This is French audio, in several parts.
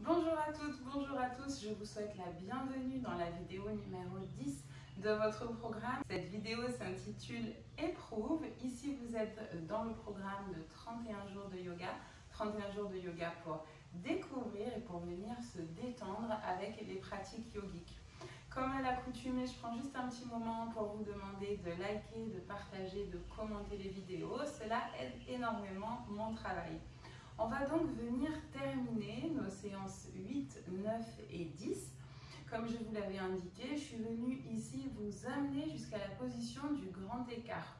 Bonjour à toutes, bonjour à tous, je vous souhaite la bienvenue dans la vidéo numéro 10 de votre programme. Cette vidéo s'intitule Éprouve. Ici vous êtes dans le programme de 31 jours de yoga. 31 jours de yoga pour découvrir et pour venir se détendre avec les pratiques yogiques. Comme à l'accoutumée, je prends juste un petit moment pour vous demander de liker, de partager, de commenter les vidéos. Cela aide énormément mon travail. On va donc venir terminer nos séances 8, 9 et 10. Comme je vous l'avais indiqué, je suis venue ici vous amener jusqu'à la position du grand écart.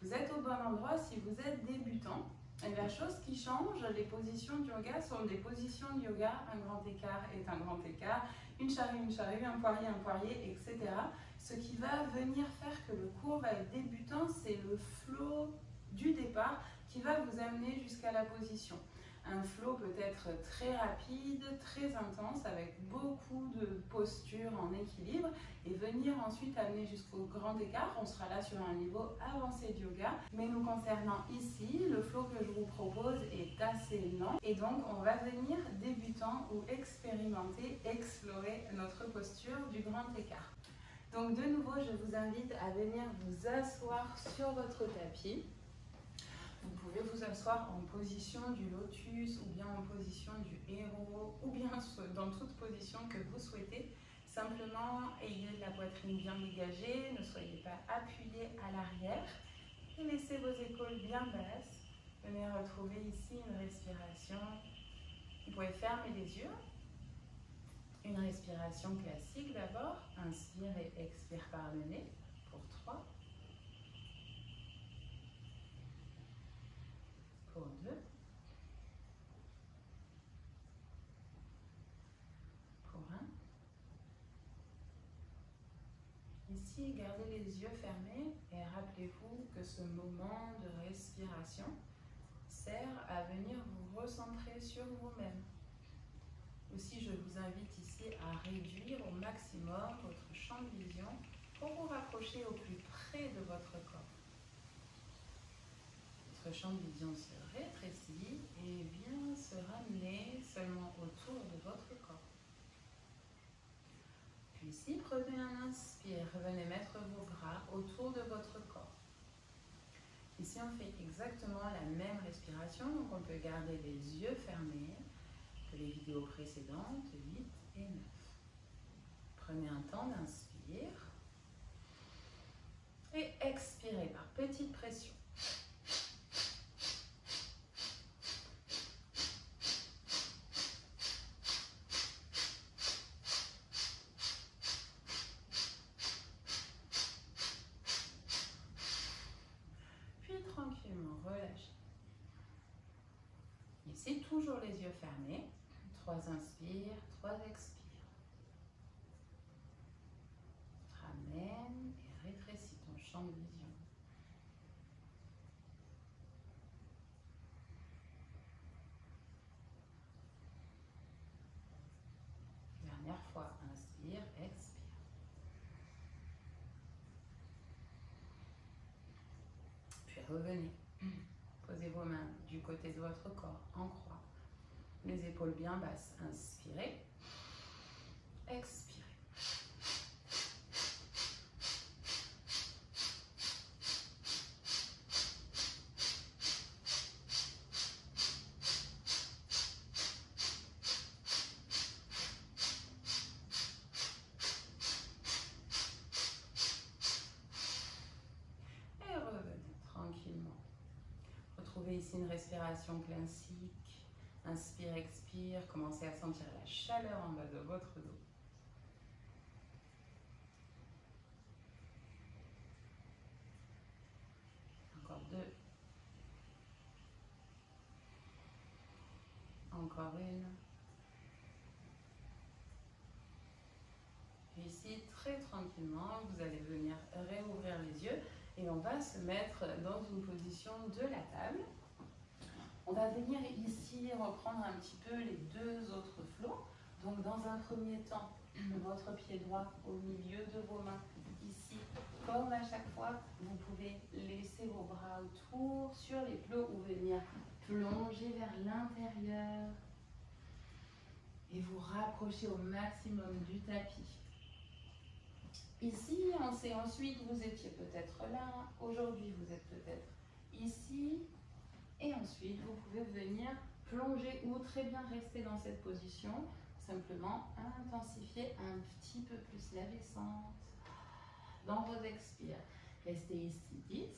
Vous êtes au bon endroit si vous êtes débutant. Et la chose qui change, les positions de yoga sont des positions de yoga. Un grand écart est un grand écart, une charrue, un poirier, etc. Ce qui va venir faire que le cours va être débutant, c'est le flow du départ qui va vous amener jusqu'à la position. Un flow peut être très rapide, très intense, avec beaucoup de postures en équilibre et venir ensuite amener jusqu'au grand écart. On sera là sur un niveau avancé de yoga. Mais nous concernant ici, le flow que je vous propose est assez lent et donc on va venir débutant ou expérimenter, explorer notre posture du grand écart. Donc de nouveau, je vous invite à venir vous asseoir sur votre tapis. Vous pouvez vous asseoir en position du lotus ou bien en position du héros ou bien dans toute position que vous souhaitez. Simplement, ayez la poitrine bien dégagée, ne soyez pas appuyé à l'arrière et laissez vos épaules bien basses. Venez retrouver ici une respiration. Vous pouvez fermer les yeux. Une respiration classique d'abord. Inspire et expire par le nez pour 3. Pour 2, pour 1. Ici, gardez les yeux fermés et rappelez-vous que ce moment de respiration sert à venir vous recentrer sur vous-même. Aussi, je vous invite ici à réduire au maximum votre champ de vision pour vous rapprocher au plus près de votre corps. Votre champ de vision se rétrécit et vient se ramener seulement autour de votre corps. Puis ici, prenez un inspire, venez mettre vos bras autour de votre corps. Ici, on fait exactement la même respiration, donc on peut garder les yeux fermés que les vidéos précédentes, 8 et 9. Prenez un temps d'inspire et expirez par petite pression. Tranquillement, relâchez. Ici, toujours les yeux fermés. 3 inspires, 3 expires. Ramène et rétrécis ton champ de vision. Dernière fois, inspire, expire. Puis revenez. Posez vos mains du côté de votre corps en croix. Les épaules bien basses. Inspirez. Expirez. Et revenez tranquillement. Retrouvez ici une respiration classique. Inspire, expire. Commencez à sentir la chaleur en bas de votre dos. Encore 2. Encore une. Puis ici, très tranquillement, vous allez venir réouvrir les yeux et on va se mettre dans une position de la table. On va venir ici reprendre un petit peu les 2 autres flots. Donc dans un premier temps, votre pied droit au milieu de vos mains. Ici, comme à chaque fois, vous pouvez laisser vos bras autour sur les plots ou venir plonger vers l'intérieur. et vous rapprochez au maximum du tapis. Ici, on sait ensuite, vous étiez peut-être là, aujourd'hui vous êtes peut-être ici, et ensuite vous pouvez venir plonger ou très bien rester dans cette position, simplement intensifier un petit peu plus la descente dans vos expires. Restez ici 10.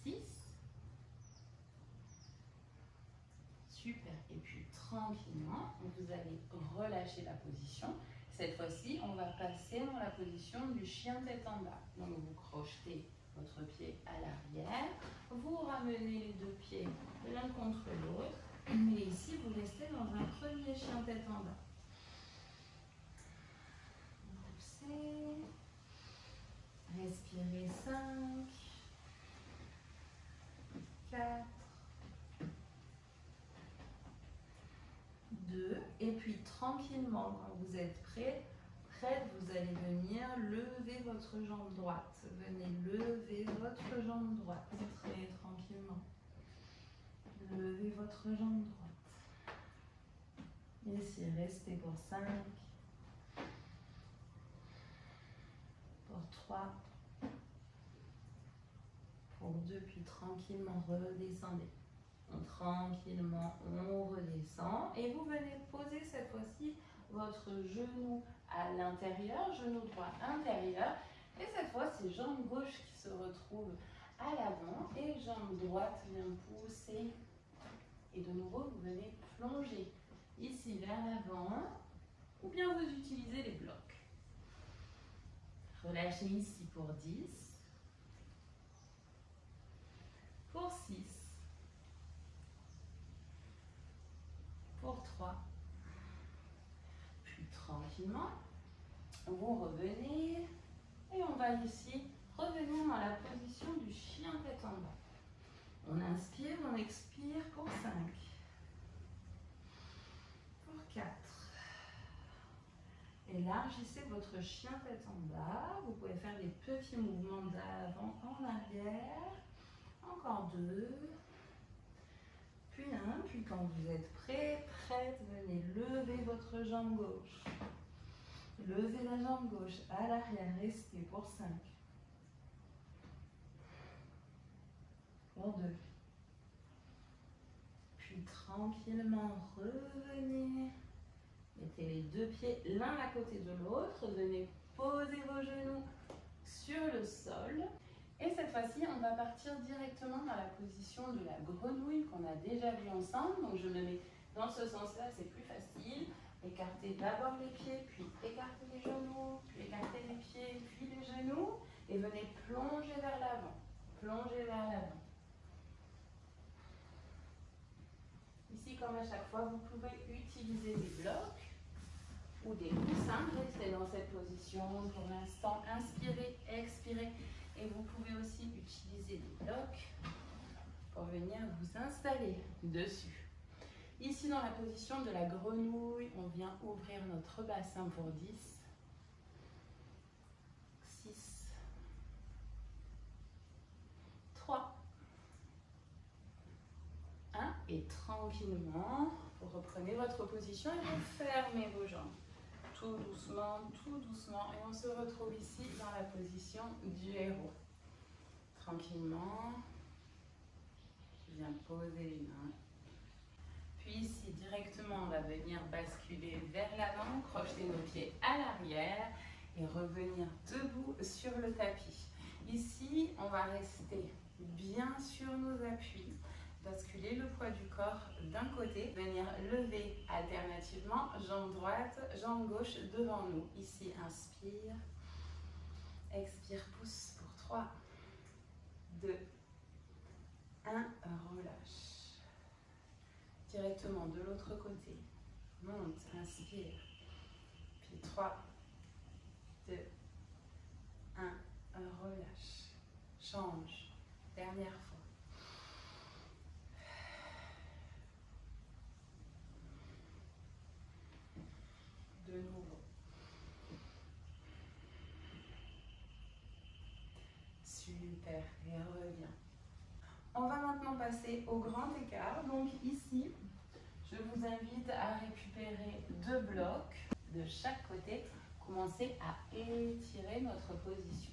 6. Super. Et puis tranquillement, vous allez relâcher la position. Cette fois-ci, on va passer dans la position du chien tête en bas. Donc vous crochetez votre pied à l'arrière, vous ramenez les deux pieds l'un contre l'autre, et ici vous restez dans un premier chien tête en bas. Poussez, respirez 5, 4, 2, et puis tranquillement, quand vous êtes prête, vous allez venir lever votre jambe droite. Venez lever votre jambe droite, très tranquillement. Levez votre jambe droite. Ici, restez pour 5, pour 3, pour 2, puis tranquillement redescendez. Donc, tranquillement, on redescend et vous venez poser cette fois-ci votre genou à l'intérieur, genou droit intérieur. Et cette fois, c'est jambe gauche qui se retrouve à l'avant et jambe droite vient pousser. Et de nouveau, vous venez plonger ici vers l'avant ou bien vous utilisez les blocs. Relâchez ici pour 10, pour 6, pour 3, puis tranquillement, vous revenez et on va ici revenir dans la position du chien tête en bas. On inspire, on expire pour 5, pour 4. Élargissez votre chien tête en bas. Vous pouvez faire des petits mouvements d'avant en arrière. Encore 2. Puis 1. Puis quand vous êtes prête, venez lever votre jambe gauche. Levez la jambe gauche à l'arrière. Restez pour 5. Pour 2. Puis tranquillement, revenez. Mettez les deux pieds l'un à côté de l'autre. Venez poser vos genoux sur le sol. Et cette fois-ci, on va partir directement dans la position de la grenouille qu'on a déjà vue ensemble. Donc je me mets dans ce sens-là, c'est plus facile. Écartez d'abord les pieds, puis écartez les genoux, puis écartez les pieds, puis les genoux. Et venez plonger vers l'avant. Plonger vers l'avant. Ici, comme à chaque fois, vous pouvez utiliser des blocs ou des coussins. Restez dans cette position pour l'instant. Inspirez, expirez. Et vous pouvez aussi utiliser des blocs pour venir vous installer dessus. Ici, dans la position de la grenouille, on vient ouvrir notre bassin pour 10, 6, 3, 1. Et tranquillement, vous reprenez votre position et vous fermez vos jambes. Tout doucement, et on se retrouve ici dans la position du héros. Tranquillement, je viens poser les mains. Puis ici, directement, on va venir basculer vers l'avant, crocheter nos pieds à l'arrière et revenir debout sur le tapis. Ici, on va rester bien sur nos appuis. Basculer le poids du corps d'un côté, venir lever alternativement, jambe droite, jambe gauche devant nous. Ici, inspire, expire, pousse pour 3, 2, 1, relâche. Directement de l'autre côté, monte, inspire, puis 3, 2, 1, relâche. Change, dernière fois. De nouveau. Super, et reviens. On va maintenant passer au grand grand écart. Donc ici, je vous invite à récupérer 2 blocs de chaque côté. Commencez à étirer notre position.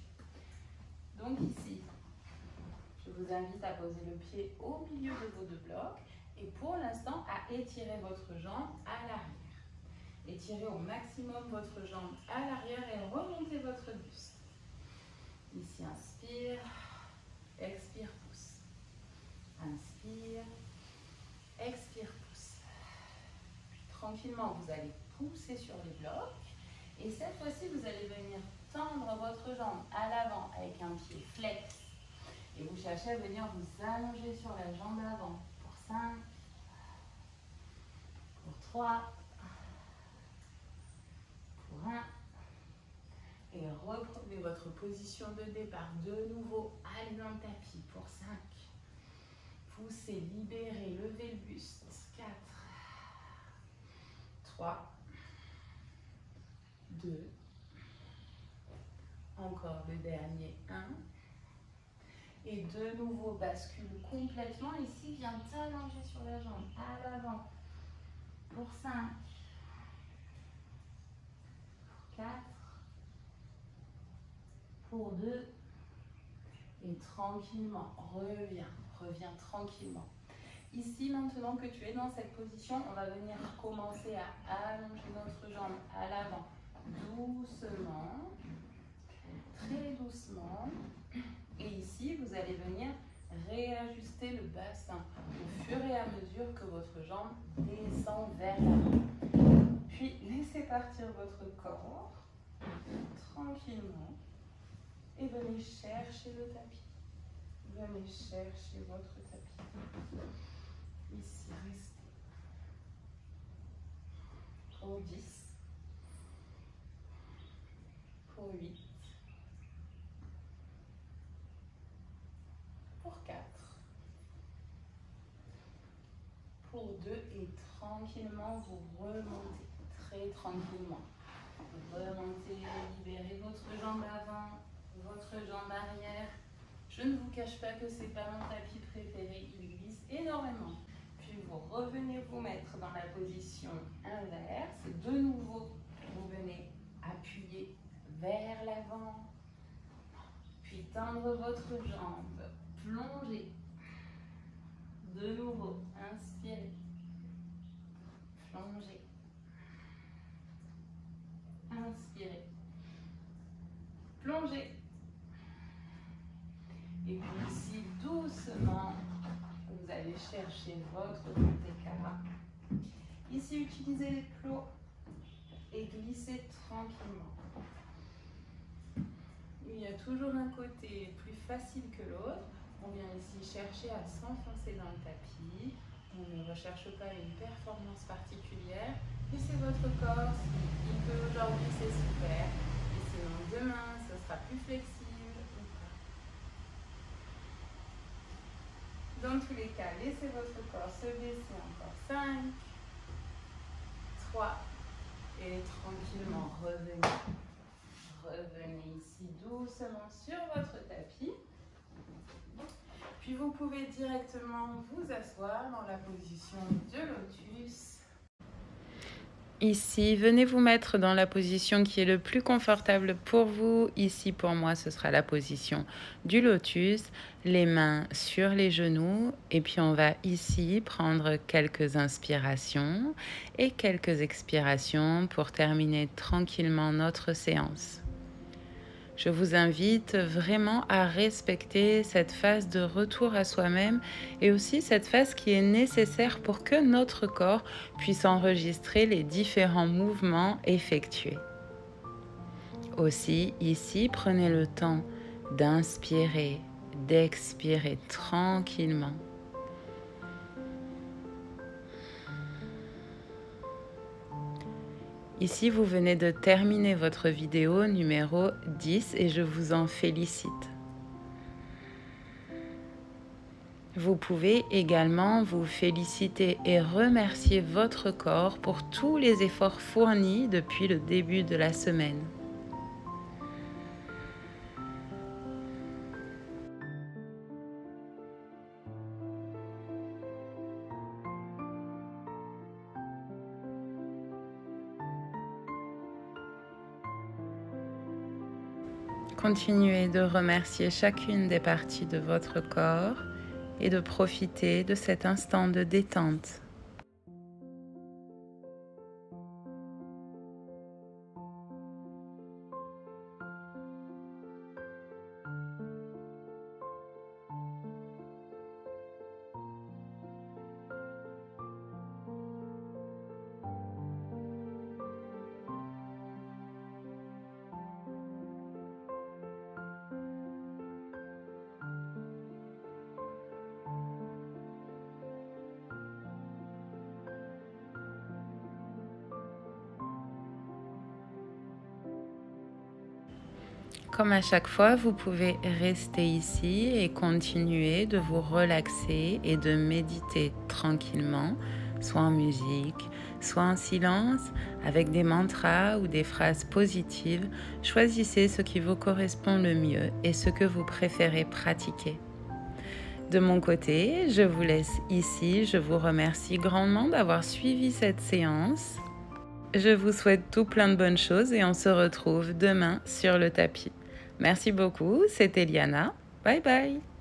Donc ici, je vous invite à poser le pied au milieu de vos 2 blocs et pour l'instant à étirer votre jambe à l'arrière. Étirez au maximum votre jambe à l'arrière et remontez votre buste. Ici, inspire, expire, pousse. Inspire, expire, pousse. Puis tranquillement, vous allez pousser sur les blocs. Et cette fois-ci, vous allez venir tendre votre jambe à l'avant avec un pied flex. Et vous cherchez à venir vous allonger sur la jambe avant. Pour 5, pour 3, pour 1. Et reprenez votre position de départ. De nouveau, allez dans le tapis pour 5. Poussez, libérez, levez le buste. 4, 3, 2, encore le dernier, 1. Et de nouveau, bascule complètement. Ici, viens t'allonger sur la jambe à l'avant. Pour 5, pour 4, pour 2. Et tranquillement, reviens tranquillement. Ici, maintenant que tu es dans cette position, on va venir commencer à allonger notre jambe à l'avant. Doucement, très doucement. Et ici, vous allez venir réajuster le bassin au fur et à mesure que votre jambe descend vers l'avant. Puis, laissez partir votre corps tranquillement et venez chercher le tapis. Venez chercher votre tapis. Ici, restez. Pour 10. Pour 8. Pour 4. Pour 2. Et tranquillement, vous remontez. Très tranquillement. Vous remontez, libérez votre jambe avant, votre jambe arrière. Je ne vous cache pas que ce n'est pas mon tapis préféré, il glisse énormément. Puis vous revenez vous mettre dans la position inverse. De nouveau, vous venez appuyer vers l'avant. Puis tendre votre jambe, plongez. De nouveau, inspirez, plongez. Inspirez, plongez. Et puis ici, doucement, vous allez chercher votre grand écart. Ici, utilisez les plots et glissez tranquillement. Il y a toujours un côté plus facile que l'autre. On vient ici chercher à s'enfoncer dans le tapis. On ne recherche pas une performance particulière. Laissez votre corps. Il peut aujourd'hui, c'est super. Et sinon, demain, ce sera plus flexible. Dans tous les cas, laissez votre corps se baisser encore. 5, 3, et tranquillement revenez. Revenez ici doucement sur votre tapis. Puis vous pouvez directement vous asseoir dans la position de lotus. Ici, venez vous mettre dans la position qui est le plus confortable pour vous. Ici, pour moi, ce sera la position du lotus, les mains sur les genoux. Et puis, on va ici prendre quelques inspirations et quelques expirations pour terminer tranquillement notre séance. Je vous invite vraiment à respecter cette phase de retour à soi-même et aussi cette phase qui est nécessaire pour que notre corps puisse enregistrer les différents mouvements effectués. Aussi, ici, prenez le temps d'inspirer, d'expirer tranquillement. Ici, vous venez de terminer votre vidéo numéro 10 et je vous en félicite. Vous pouvez également vous féliciter et remercier votre corps pour tous les efforts fournis depuis le début de la semaine. Continuez de remercier chacune des parties de votre corps et de profiter de cet instant de détente. Comme à chaque fois, vous pouvez rester ici et continuer de vous relaxer et de méditer tranquillement, soit en musique, soit en silence, avec des mantras ou des phrases positives. Choisissez ce qui vous correspond le mieux et ce que vous préférez pratiquer. De mon côté, je vous laisse ici. Je vous remercie grandement d'avoir suivi cette séance. Je vous souhaite tout plein de bonnes choses et on se retrouve demain sur le tapis. Merci beaucoup, c'était Liana. Bye bye.